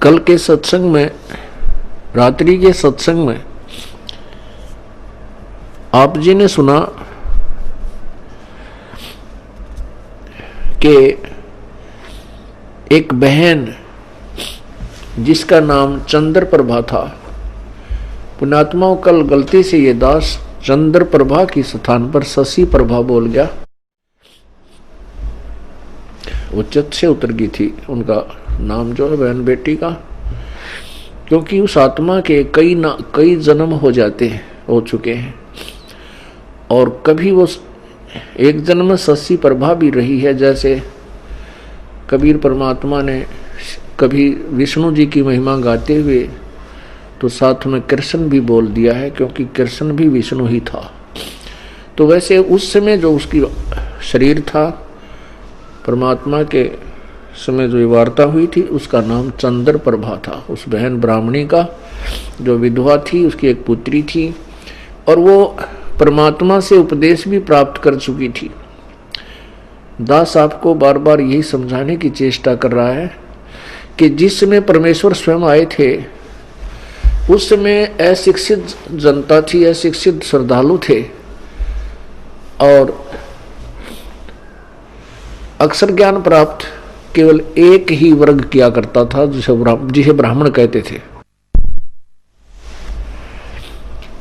कल के सत्संग में, रात्रि के सत्संग में आप जी ने सुना कि एक बहन जिसका नाम चंद्र प्रभा था, पुण्यात्माओं कल गलती से ये दास चंद्र प्रभा की स्थान पर शशि प्रभा बोल गया। उच्चत से उतर गई थी उनका नाम जो है बहन बेटी का, क्योंकि उस आत्मा के कई जन्म हो चुके हैं और कभी वो एक जन्म में शशि प्रभा भी रही है। जैसे कबीर परमात्मा ने कभी विष्णु जी की महिमा गाते हुए तो साथ में कृष्ण भी बोल दिया है, क्योंकि कृष्ण भी विष्णु ही था। तो वैसे उस समय जो उसकी शरीर था, परमात्मा के समय जो वार्ता हुई थी, उसका नाम चंद्र प्रभा था। उस बहन ब्राह्मणी का जो विधवा थी, उसकी एक पुत्री थी और वो परमात्मा से उपदेश भी प्राप्त कर चुकी थी। दास आपको बार बार यही समझाने की चेष्टा कर रहा है कि जिस समय परमेश्वर स्वयं आए थे, उस समय अशिक्षित जनता थी, अशिक्षित श्रद्धालु थे और अक्षर ज्ञान प्राप्त केवल एक ही वर्ग किया करता था, जिसे ब्राह्मण कहते थे।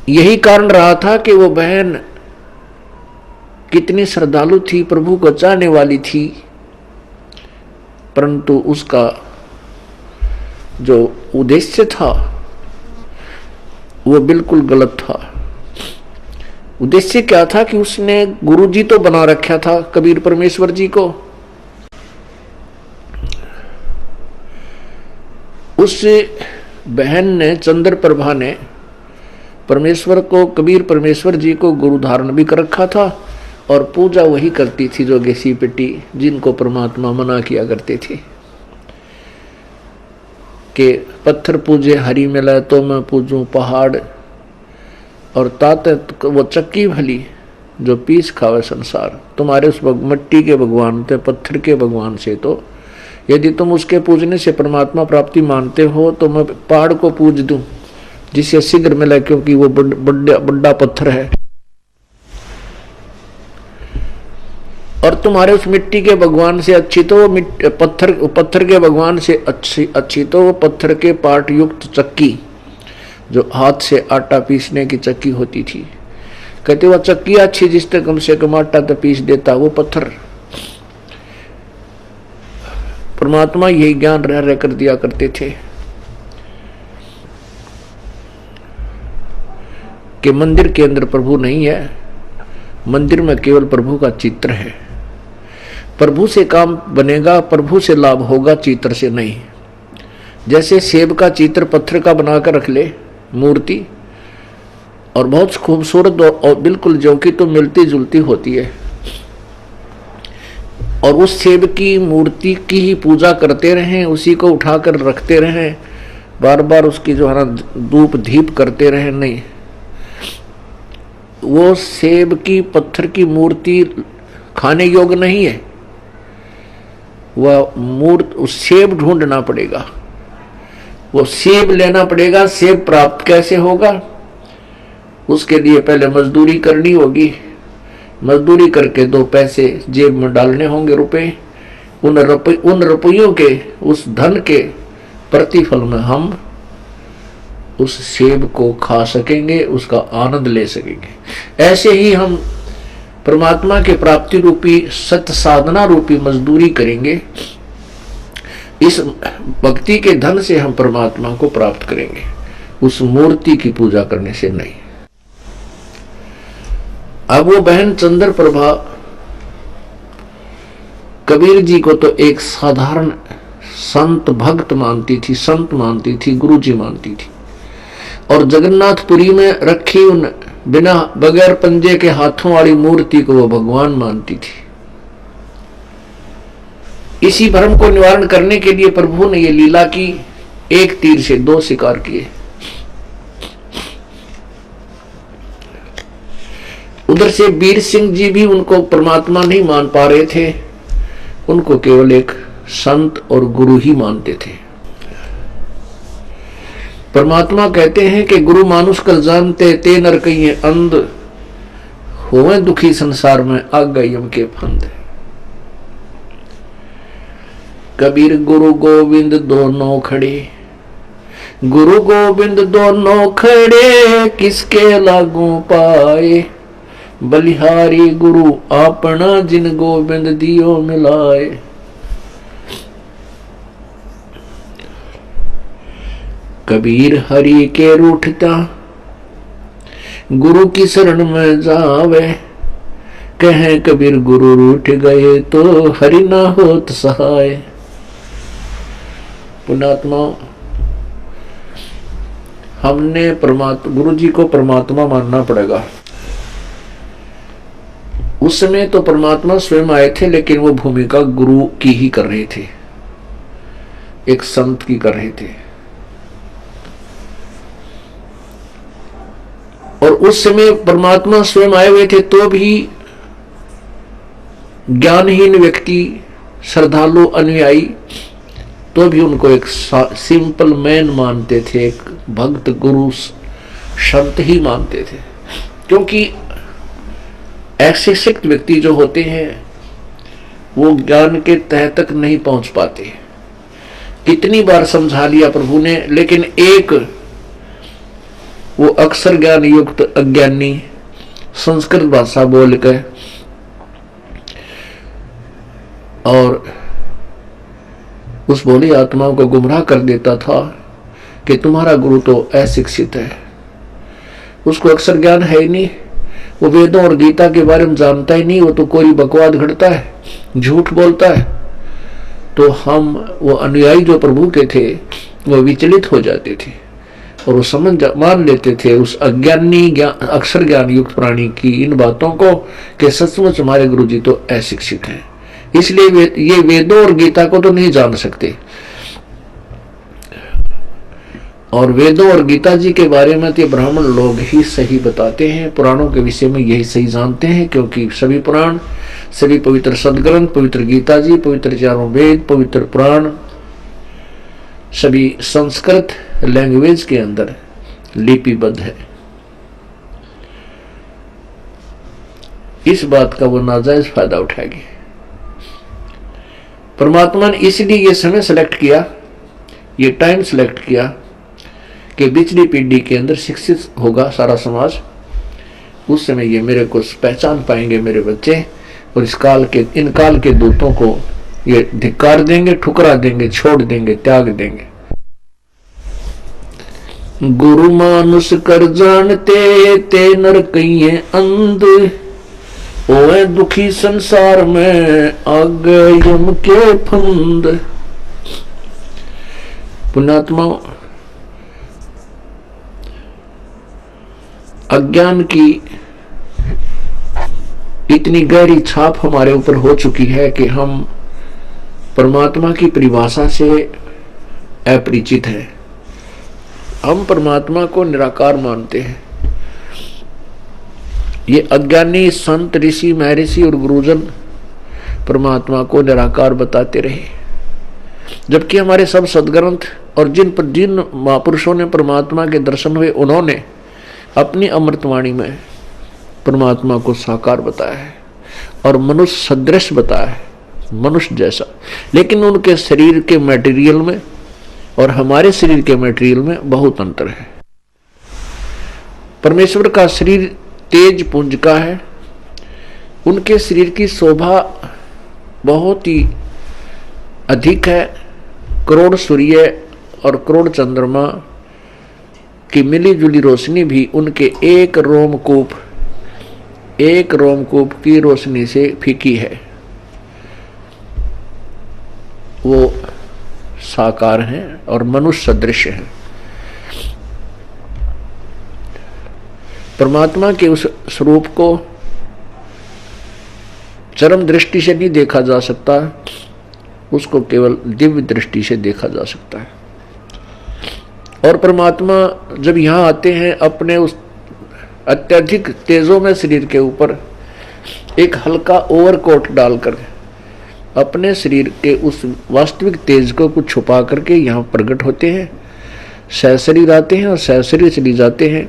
यही कारण रहा था कि वो बहन कितनी श्रद्धालु थी, प्रभु को चाहने वाली थी, परंतु उसका जो उद्देश्य था वो बिल्कुल गलत था। उद्देश्य क्या था कि उसने गुरु जी तो बना रखा था कबीर परमेश्वर जी को, उस बहन ने चंद्र प्रभा ने परमेश्वर को, कबीर परमेश्वर जी को गुरु धारण भी कर रखा था और पूजा वही करती थी जो घिसी पिटी, जिनको परमात्मा मना किया करते थे कि पत्थर पूजे हरि मिला तो मैं पूजूं पहाड़, और ताते वो चक्की भली जो पीस खावे संसार। तुम्हारे उस मिट्टी के भगवान थे, पत्थर के भगवान से तो यदि तुम उसके पूजने से परमात्मा प्राप्ति मानते हो तो मैं पहाड़ को पूज दूं जिससे शीघ्र मिले, क्योंकि वो बड़ा पत्थर है। और तुम्हारे उस मिट्टी के भगवान से अच्छी तो वो पत्थर के भगवान से अच्छी तो वो पत्थर के पार्ट युक्त चक्की, जो हाथ से आटा पीसने की चक्की होती थी। कहते वो चक्की अच्छी जिससे कम से कम आटा तो पीस देता वो पत्थर। परमात्मा यही ज्ञान रह कर दिया करते थे कि मंदिर के अंदर प्रभु नहीं है, मंदिर में केवल प्रभु का चित्र है। प्रभु से काम बनेगा, प्रभु से लाभ होगा, चित्र से नहीं। जैसे सेब का चित्र पत्थर का बनाकर रख ले मूर्ति, और बहुत खूबसूरत और बिल्कुल जो कि तो मिलती जुलती होती है, और उस सेब की मूर्ति की ही पूजा करते रहें, उसी को उठाकर रखते रहें, बार बार उसकी जो है ना धूप दीप करते रहें, नहीं, वो सेब की पत्थर की मूर्ति खाने योग्य नहीं है। वह उस सेब ढूंढना पड़ेगा, वो सेब लेना पड़ेगा। सेब प्राप्त कैसे होगा? उसके लिए पहले मजदूरी करनी होगी, मजदूरी करके 2 पैसे जेब में डालने होंगे, रुपए। उन रुपयों के, उस धन के प्रतिफल में हम उस सेब को खा सकेंगे, उसका आनंद ले सकेंगे। ऐसे ही हम परमात्मा के प्राप्ति रूपी सत्य साधना रूपी मजदूरी करेंगे। इस भक्ति के धन से हम परमात्मा को प्राप्त करेंगे, उस मूर्ति की पूजा करने से नहीं। अब वो बहन चंद्र प्रभा कबीर जी को तो एक साधारण संत भक्त मानती थी, संत मानती थी, गुरु जी मानती थी, और जगन्नाथपुरी में रखी उन बिना बगैर पंजे के हाथों वाली मूर्ति को वो भगवान मानती थी। इसी भ्रम को निवारण करने के लिए प्रभु ने ये लीला की, एक तीर से 2 शिकार किए। उधर से वीर सिंह जी भी उनको परमात्मा नहीं मान पा रहे थे, उनको केवल एक संत और गुरु ही मानते थे। परमात्मा कहते हैं कि गुरु मानुष कर जानते ते नर कहिए अंध, होवे दुखी संसार में आ गई यम के फंद। कबीर गुरु गोविंद दोनों खड़े, गुरु गोविंद दोनों खड़े, किसके लागू पाए, बलिहारी गुरु अपना जिन गोविंद दियो मिलाए। कबीर हरि के रूठता, गुरु की शरण में जावे, कहे कबीर गुरु रूठ गए तो हरि ना होत सहाय। पुण्यात्मा, हमने परमात्मा गुरु जी को परमात्मा मानना पड़ेगा। उस समय तो परमात्मा स्वयं आए थे, लेकिन वो भूमिका गुरु की ही कर रहे थे, एक संत की कर रहे थे। और उस समय परमात्मा स्वयं आए हुए थे तो भी ज्ञानहीन व्यक्ति, श्रद्धालु, अनुयायी, तो भी उनको एक सिंपल मैन मानते थे, एक भक्त गुरु संत ही मानते थे। क्योंकि ऐसे शिक्षित व्यक्ति जो होते हैं वो ज्ञान के तह तक नहीं पहुंच पाते। कितनी बार समझा लिया प्रभु ने, लेकिन एक वो अक्षर ज्ञान युक्त अज्ञानी संस्कृत भाषा बोलकर और उस भोली आत्माओं को गुमराह कर देता था कि तुम्हारा गुरु तो अशिक्षित है, उसको अक्षर ज्ञान है ही नहीं, वो वेदों और गीता के बारे में जानता ही नहीं, वो तो कोई बकवाद घड़ता है, झूठ बोलता है। तो हम वो अनुयायी जो प्रभु के थे वो विचलित हो जाते थे और वो मान लेते थे उस अज्ञानी अक्षर ज्ञान युक्त प्राणी की इन बातों को कि सचमुच हमारे गुरु जी तो अशिक्षित हैं, इसलिए ये वेदों और गीता को तो नहीं जान सकते। और वेदों और गीता जी के बारे में तो ब्राह्मण लोग ही सही बताते हैं, पुराणों के विषय में यही सही जानते हैं, क्योंकि सभी पुराण, सभी पवित्र सदग्रंथ, पवित्र गीता जी, पवित्र चारों वेद, पवित्र पुराण सभी संस्कृत लैंग्वेज के अंदर लिपिबद्ध है। इस बात का वो नाजायज फायदा उठाएगी। परमात्मा ने इसलिए ये समय सेलेक्ट किया, ये टाइम सेलेक्ट किया कि बिछड़ी पीढ़ी के अंदर शिक्षित होगा सारा समाज। उस समय ये मेरे को पहचान पाएंगे मेरे बच्चे, और इन काल के दूतों को ये धिक्कार देंगे, ठुकरा देंगे, छोड़ देंगे, त्याग देंगे। गुरु मानुष कर जानते ते नर कहिए अंध, ओए दुखी संसार में आग यम के फंद। पुण्यात्मा, अज्ञान की इतनी गहरी छाप हमारे ऊपर हो चुकी है कि हम परमात्मा की परिभाषा से अपरिचित हैं। हम परमात्मा को निराकार मानते हैं। ये अज्ञानी संत, ऋषि, महर्षि और गुरुजन परमात्मा को निराकार बताते रहे, जबकि हमारे सब सदग्रंथ और जिन महापुरुषों ने परमात्मा के दर्शन हुए उन्होंने अपनी अमृतवाणी में परमात्मा को साकार बताया है और मनुष्य सदृश बताया है, मनुष्य जैसा। लेकिन उनके शरीर के मटेरियल में और हमारे शरीर के मटेरियल में बहुत अंतर है। परमेश्वर का शरीर तेज पुंज का है, उनके शरीर की शोभा बहुत ही अधिक है। करोड़ सूर्य और करोड़ चंद्रमा की मिली जुली रोशनी भी उनके एक रोमकूप की रोशनी से फीकी है। वो साकार हैं और मनुष्य सदृश हैं। परमात्मा के उस स्वरूप को चरम दृष्टि से नहीं देखा जा सकता, उसको केवल दिव्य दृष्टि से देखा जा सकता है। और परमात्मा जब यहाँ आते हैं अपने उस अत्यधिक तेजों में शरीर के ऊपर एक हल्का ओवरकोट डालकर अपने शरीर के उस वास्तविक तेज को कुछ छुपा करके यहाँ प्रकट होते हैं। सशरीर आते हैं और सशरीर चली जाते हैं।